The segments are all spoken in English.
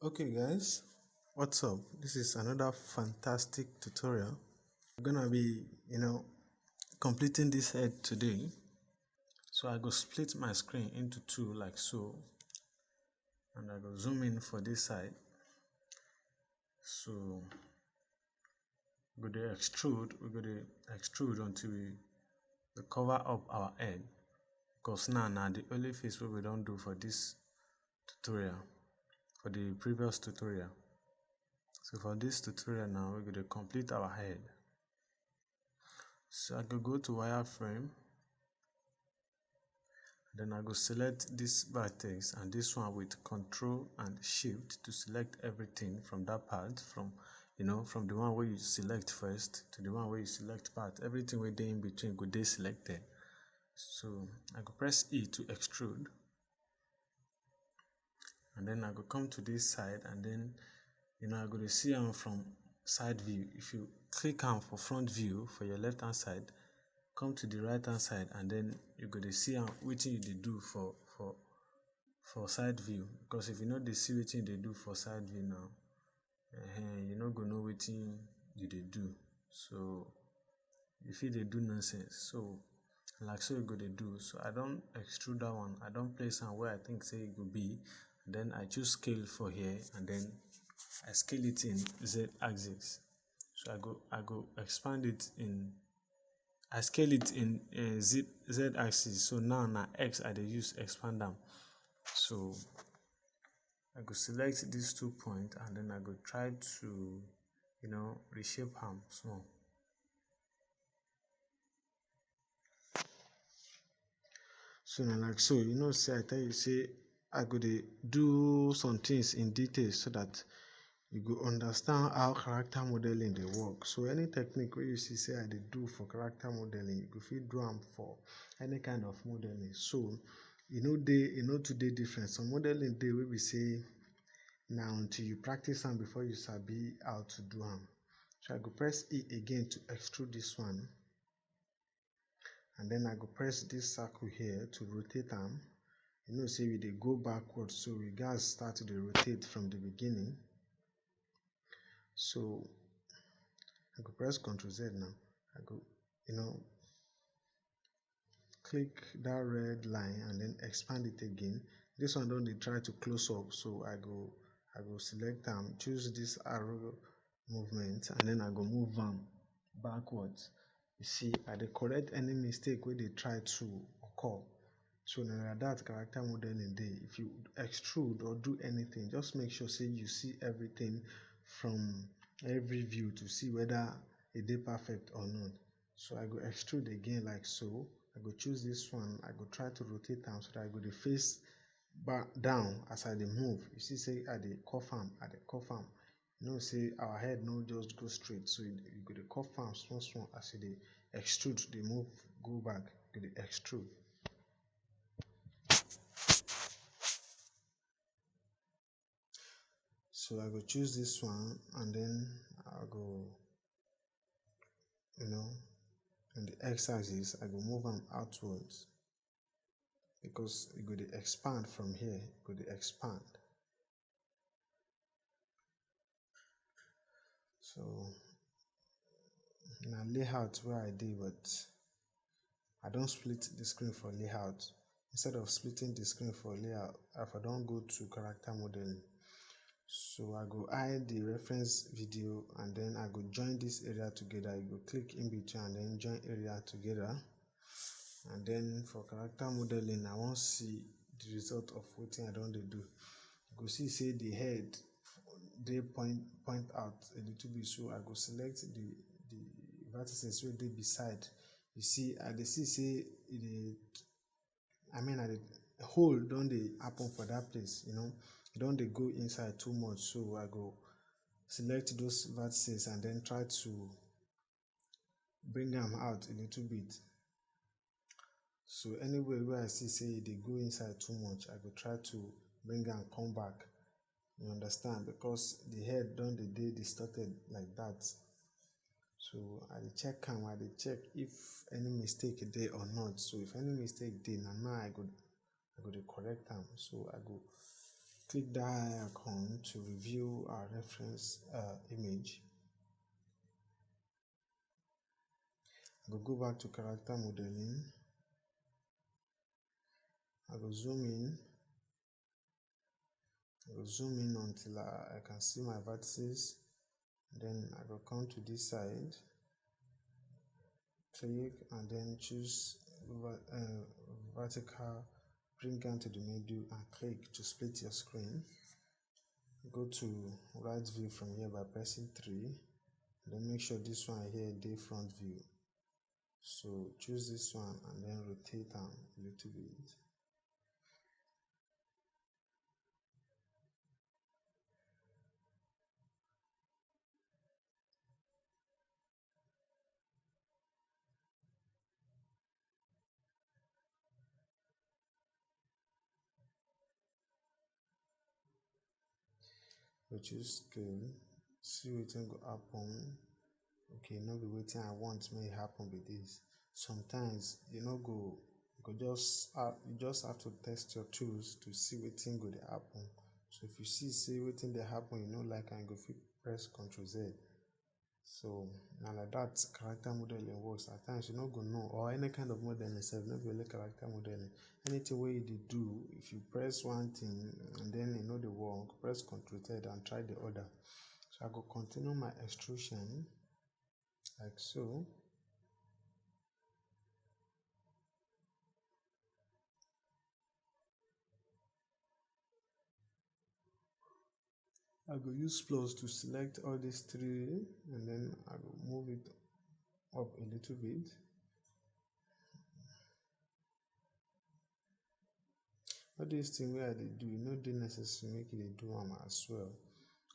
Okay guys, what's up? This is another fantastic tutorial. We're gonna be, completing this head today. So I go split my screen into two like so, and I go zoom in for this side. So we're gonna extrude until we cover up our head. Because now the only face what we don't do for this tutorial, for the previous tutorial. So for this tutorial now, we're going to complete our head. So I go to wireframe, then I go select this vertex and this one with Control and Shift to select everything from that part, from the one where you select first to the one where you select part. Everything where they in between go they selected. So I go press E to extrude, and then I go come to this side, and then I go to see them from side view. If you click on for front view for your left hand side, come to the right hand side, and then you go to see what you do for side view. Because if you know the see what they do for side view now, you not gonna know what you do. So if they do nonsense, so like so you go to do. So I don't extrude that one. I don't place on where I think say it could be. And then I choose scale for here, and then I scale it in Z axis. So I go expand it in. I scale it in Z axis. So now X I use expand them. So I go select these 2 points, and then I go try to reshape them small. So now like so, say I tell you say I go to do some things in detail so that you go understand how character modeling they work. So any technique where you see say I do for character modeling, you go fit do them for any kind of modeling. So today different. Some modeling day will be say now until you practice them before you sabi how to do them. So I go press E again to extrude this one, and then I go press this circle here to rotate them. Say we dey go backwards, so we guys start to rotate from the beginning. So I go press Ctrl Z now. I go, click that red line and then expand it again. This one don't try to close up, so I go select them, choose this arrow movement, and then I go move them backwards. You see, I dey correct any mistake where they try to occur. So now that character modeling day, if you extrude or do anything, just make sure say you see everything from every view to see whether it is perfect or not. So I go extrude again like so. I go choose this one. I go try to rotate them so that I go to face back down as I dey move. You see say I dey cuff am, say our head no just go straight, so you go to cuff am small as you dey extrude, dey move, go back, you dey extrude. So I go choose this one, and then I go, in the x-axis, I go move them outwards, because it go to expand from here, it go to expand. So now layout where I did, but I don't split the screen for layout. Instead of splitting the screen for layout, if I don't go to character modeling, so I go hide the reference video, and then I go join this area together. You go click in between and then join area together. And then for character modeling, I want to see the result of what I don't do. You go see say the head they point out a little bit, so I go select the vertices where they beside. You see, I see say a hole don't they happen for that place, don't they go inside too much. So I go select those vertices and then try to bring them out a little bit. So anywhere where I see say they go inside too much, I go try to bring them come back. You understand? Because the head don't they distorted like that. So I check if any mistake there or not. So if any mistake there, now I go to correct them. So I go click that eye icon to review our reference image. I will go back to character modeling. I will zoom in. I will zoom in until I can see my vertices. Then I will come to this side, click, and then choose vertical, bring down to the middle and click to split your screen. Go to right view from here by pressing 3. Then make sure this one here dey front view. So choose this one and then rotate them a little bit. Choose scale, see wetin go happen. Okay, no be wetin I want may happen with this. Sometimes you just have to test your tools to see wetin go dey happen. So if you see wetin dey happen, like, and you go fit press Ctrl Z. So now like that character modeling works. At times you no go know, or any kind of modeling itself, not be only character modeling. Anything wey you do, if you press one thing and then you know the work, press Ctrl Z and try the other. So I go continue my extrusion like so. I go use plus to select all these three and then I will move it up a little bit. All these things wey I dey do, no dey necessary make you dey do them as well.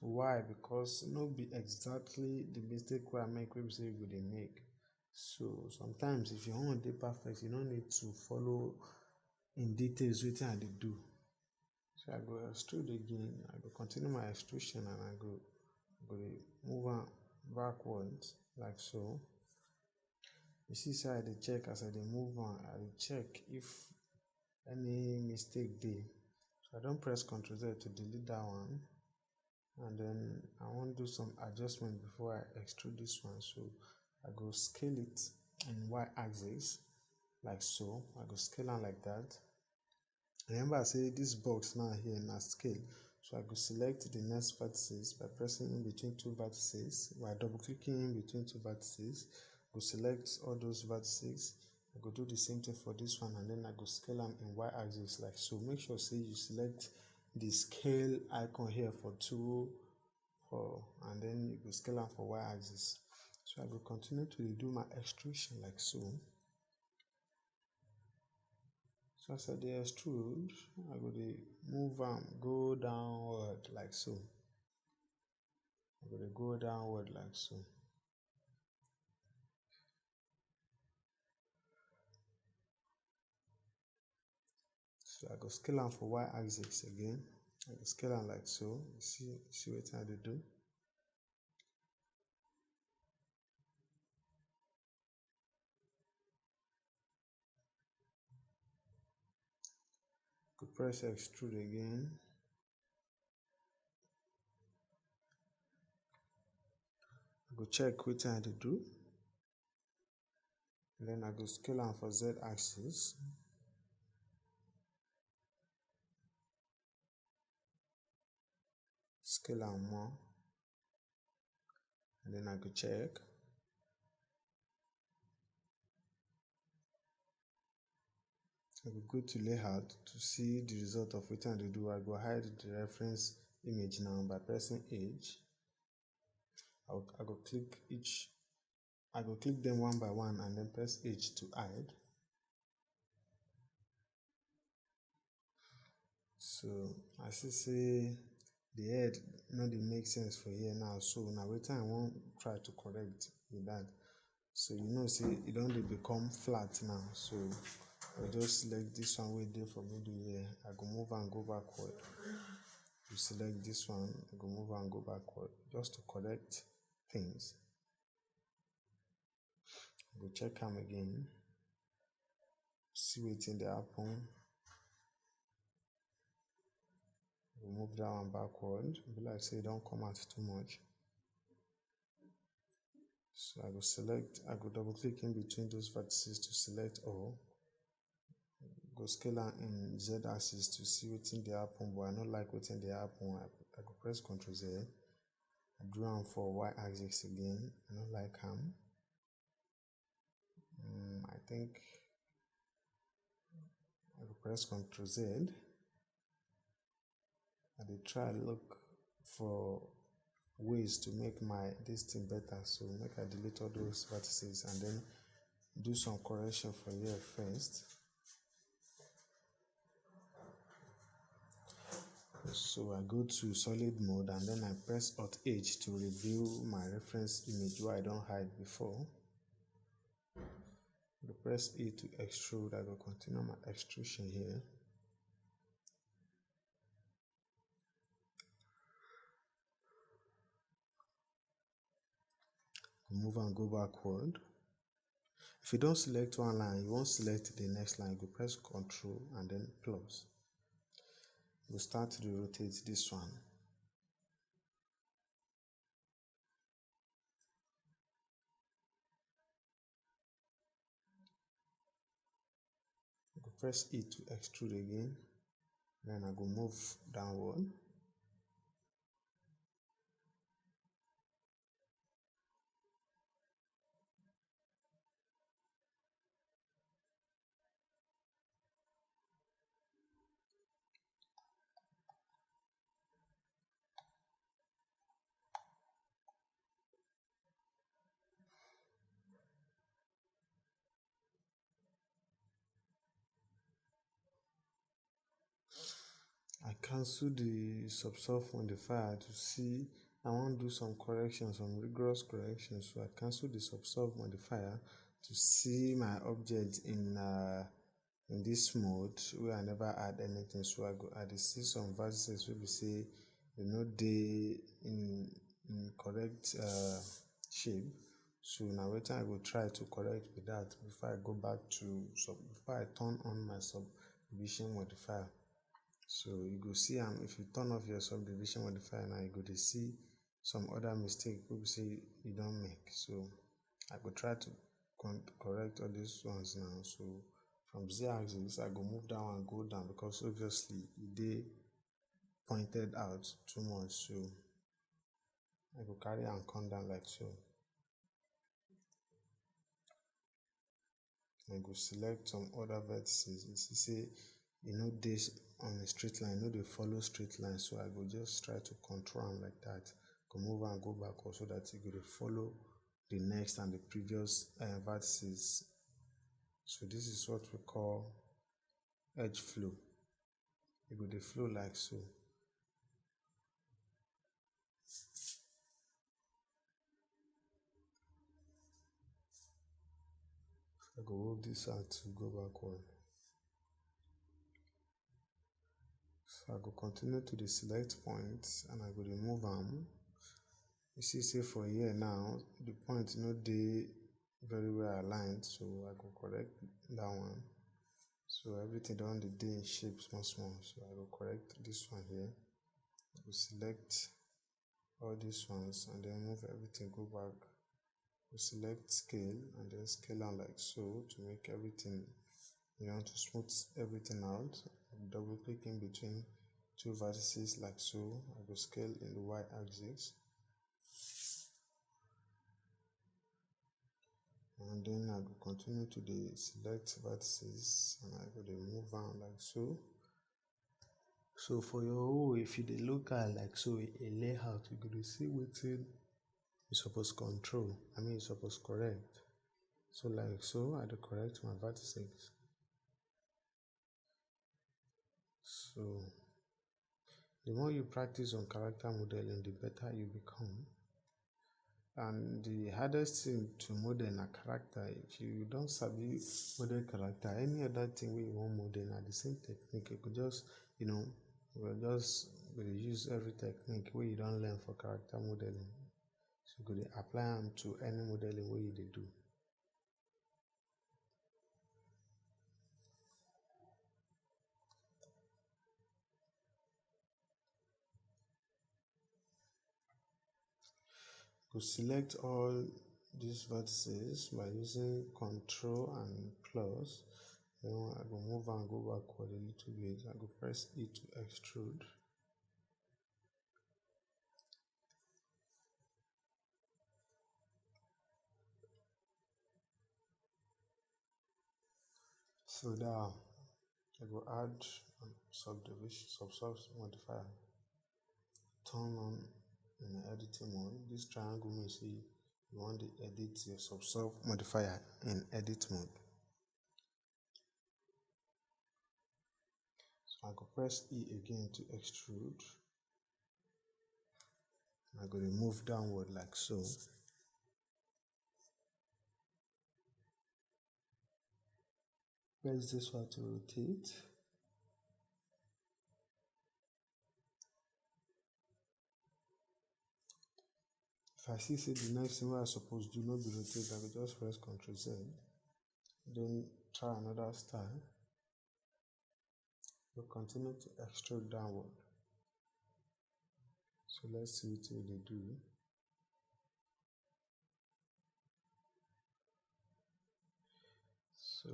Why? Because no be exactly the mistake wey I make wey be say you go dey make. So sometimes if you want to dey perfect, you no need to follow in details wetin I dey do. So I go extrude again. I go continue my extrusion and I go move on backwards like so. You see, so I dey check as I dey move on. I dey check if any mistake dey. So I don't press Ctrl Z to delete that one. And then I want to do some adjustment before I extrude this one. So I go scale it in y-axis like so. I go scale it like that. Remember I say this box now here na scale. So I go select the next vertices by pressing in between two vertices. By double clicking in between two vertices, go select all those vertices. I go do the same thing for this one and then I go scale them in y-axis like so. Make sure say you select the scale icon here for and then you go scale them for y-axis. So I go continue to do my extrusion like so. So as I dey extrude, I go dey move am go downward like so. I go dey go downward like so. So I go scale am for y-axis again. I go scale am like so. See what I dey do. Go press extrude again. I go check what I dey do. Then I go scale am for z-axis. Scale am more. And then I go check. I go go to layout to see the result of what I dey do. I go hide the reference image now by pressing H. I go click them one by one and then press H to hide. So I see the head no dey make sense for here now. So now wetin I wan try to correct with that. So say e don dey become flat now. So I just select this one wey dey for middle here. I go move and go backward. You select this one, I go move and go backward just to correct things. I go check am again. See wetin dey happen. We'll move that one backward. Be like say don't come out too much. So I go double click in between those vertices to select all. Go scale am in Z axis to see wetin dey happen, but I no like wetin dey happen. I go press Ctrl Z. I do am for Y axis again. I no like am. I think I go press Ctrl Z. I dey try look for ways to make this thing better. So make I delete all those vertices and then do some correction for here first. So I go to solid mode and then I press Alt H to reveal my reference image where I don't hide before. I press E to extrude. I will continue my extrusion here. Move and go backward. If you don't select one line, you won't select the next line. You press Ctrl and then plus. We'll start to rotate this one. I go press E to extrude again. Then I go move downward. I cancel the subsoft modifier to see. I want to do some corrections, some rigorous corrections. So I cancel the subsoft modifier to see my object in this mode where I never add anything. So I go add see some vertices where we say you know they in correct shape. So now wetin I go try to correct with that before I go back to before I turn on my subdivision modifier. So you go see if you turn off your subdivision modifier now, you go to see some other mistake wey be say you don't make. So I go try to correct all these ones now. So from Z axis, I go move that one go down because obviously they pointed out too much. So I go carry and come down like so. I go select some other vertices. You see, say this on a straight line, they follow straight line. So I go just try to control them like that. Go move and go backward so that you go to follow the next and the previous vertices. So this is what we call edge flow. You go to flow like so. I go hold this out to go backward. So I go continue to the select points and I go remove them. You see, say for here now, the point they very well aligned, so I go correct that one. So everything done the day in shape small. So I will correct this one here. I will select all these ones and then move everything, go back. We select scale and then scale on like so to make everything, to smooth everything out. Double click in between two vertices like so. I will scale in the Y axis. And then I will continue to the select vertices and I will move on like so. So for your if you look at like so a layout, you go to see wetin you suppose control. You suppose correct. So like so, I do correct my vertices. So the more you practice on character modeling, the better you become. And the hardest thing to model a character, if you don't sabi model character, any other thing where you want model at the same technique, you could just, you will just use every technique where you don't learn for character modeling. So you could apply them to any modeling where you do. could select all these vertices by using Ctrl and plus. Then I go move and go backward a little bit. I go press E to extrude. So now I go add subdivision, subsource modifier. Turn on in editing mode. This triangle means you want to edit your subsource modifier in edit mode. So I go press E again to extrude. I go to move downward like so. Press this one to rotate. If I see the next thing I suppose do not be rotate, I will just press Ctrl Z. Then try another style. We'll continue to extrude downward. So let's see what they do. So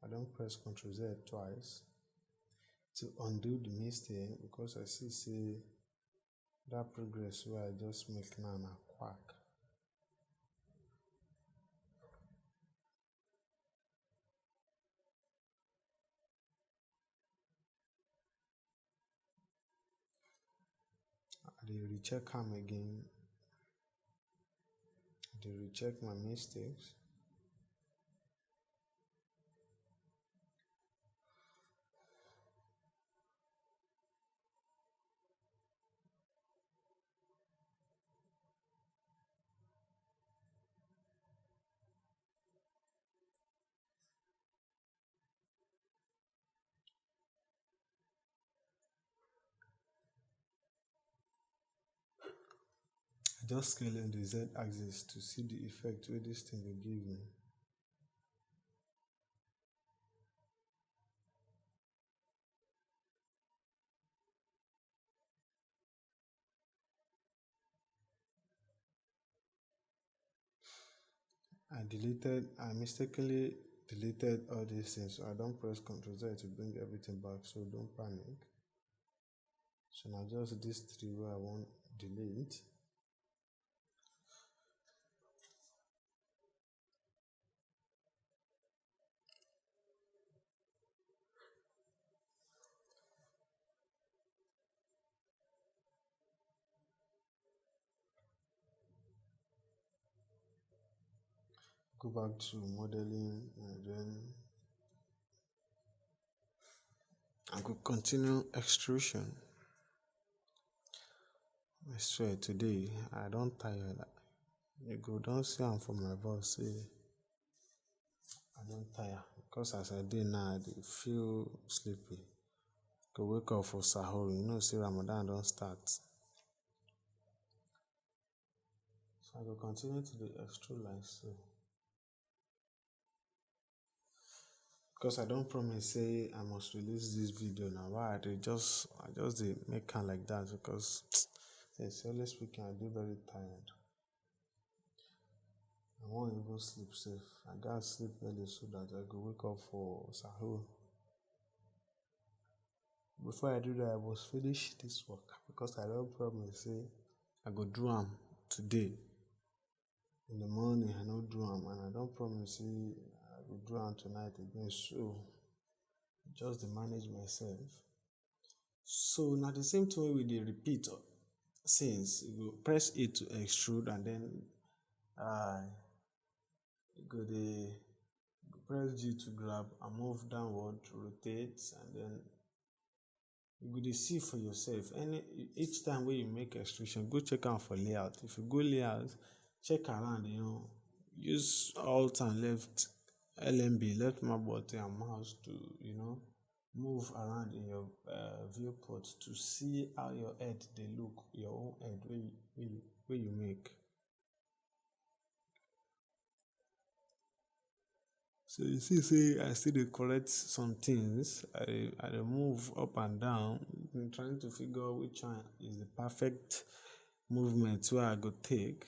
I don't press Ctrl Z twice to undo the mistake because I see that progress where I just make now a quack. I recheck them again. I recheck my mistakes. I just scale in the Z axis to see the effect where this thing will give me. I mistakenly deleted all these things, so I don't press Ctrl Z to bring everything back, so don't panic. So now just these three where I want delete. Go back to modeling and then I could continue extrusion. I swear today I don't tire. You go don't see am for my voice say I don't tire because as I did now I dey feel sleepy. Go wake up for sahur, you know say Ramadan don't start. So I go continue to the extrude like so. Because I don't promise say I must release this video now. Why I just make am like that because sincerely speaking I dey very tired. I won't even sleep safe. I gotta sleep early so that I go wake up for sahur. Before I do that, I must finish this work because I don't promise say I go do am today. In the morning I no do am and I don't promise say I go do am tonight again. So just to manage myself. So now the same thing we dey repeat since you go press A to extrude and then you go dey press G to grab and move downward, rotate, and then you go dey see for yourself. Each time when you make extrusion, go check am for layout. If you go layout, check around, use alt and left LMB, left mouse button and mouse to, move around in your viewport to see how your head dey look, your own head wey you make. So you see say I still dey correct some things. I dey move up and down, trying to figure out which one is the perfect movement wey I go take.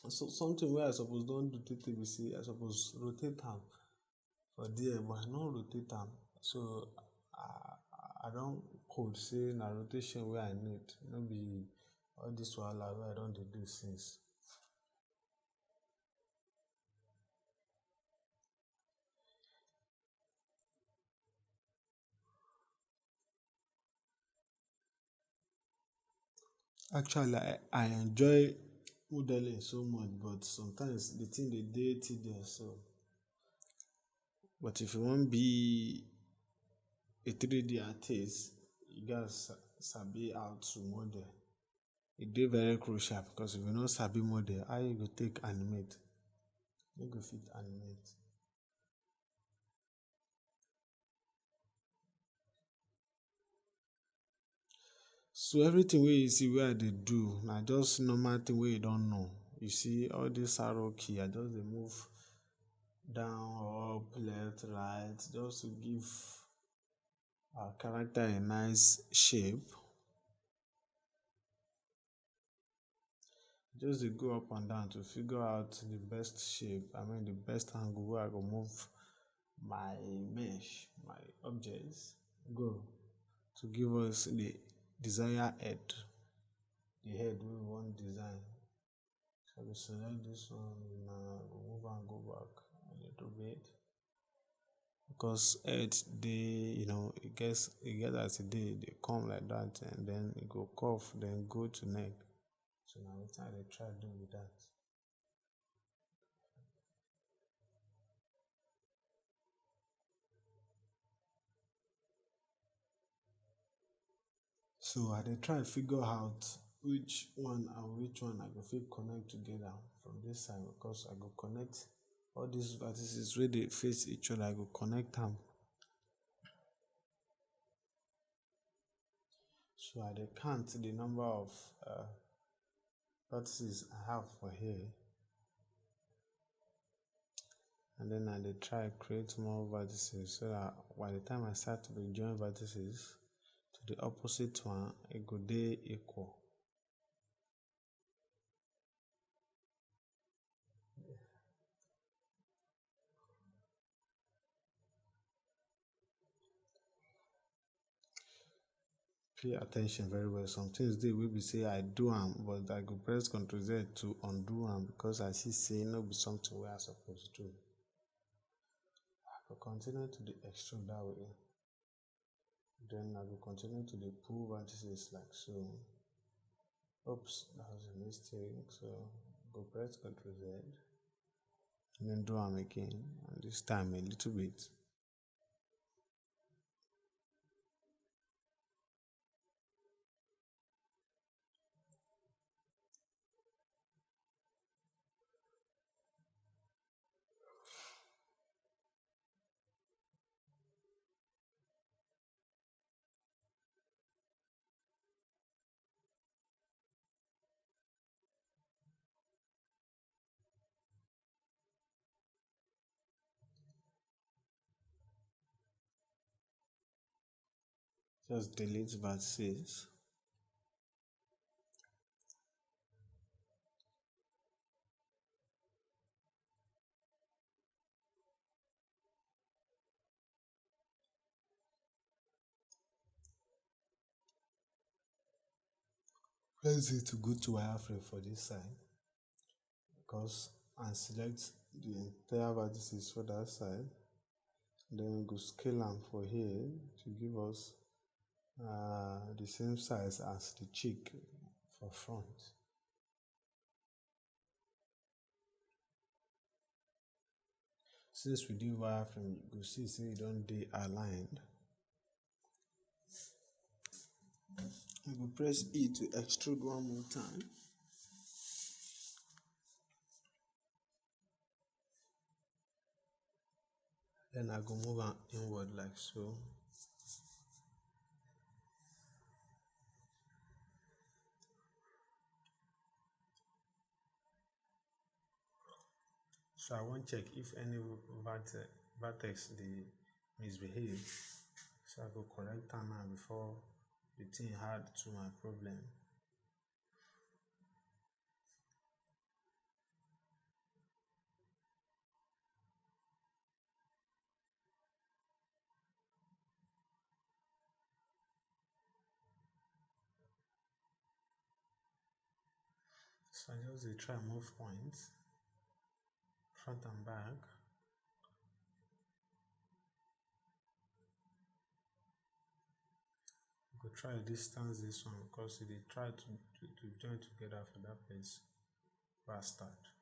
So something where I suppose don't rotate it, we see I suppose rotate am for there, but I no rotate am. So I don't code say na rotation where I need, no be all this wahala wey I don dey do since. Actually, I enjoy modeling so much, but sometimes the thing dey tedious. So, but if you wan be a 3D artist, you gats sabi how to model. E dey very crucial because if you no sabi model, how you go take animate? You go fit animate. So everything wey you see wey I dey do na just normal thing wey you don know. You see all this arrow key, I just dey move down, up, left, right, just to give our character a nice shape. Just dey go up and down to figure out the best shape, I mean the best angle wey I go move my mesh, my objects go to give us the desired head, the head wey we wan design. So I go select this one now, I go move and go back a little bit. Because head dey, e get as e dey come like that, and then e go curve, then go to neck. So na wetin I dey try do with that. So I dey try figure out which one and which one I go fit connect together from this side, because I go connect all these vertices wey dey face each other, I go connect am. So I dey count the number of vertices I have for here, and then I dey try create more vertices so that by the time I start to dey join vertices to the opposite one, e go dey equal. Pay attention very well. Some things dey wey be say I do am, but I go press Ctrl Z to undo am because I see say no be something wey I suppose do. I go continue to dey extrude that way. Then I go continue to dey pull vertices like so. Oops, that was a mistake. So go press Ctrl Z and then do am again, and this time a little bit. Just delete vertices. Press it to go to wireframe for this side, because and select the entire vertices for that side. Then we go scale am for here to give us the same size as the cheek for front. Since we do wireframe, you go see say e don dey aligned. I go press E to extrude one more time. Then I go move am inward like so. So I wan check if any vertex dey misbehave. So I go correct am now before the thing add to my problem. So I just dey try move points front and back. Go try distance this one because they try to join together for that place where I start.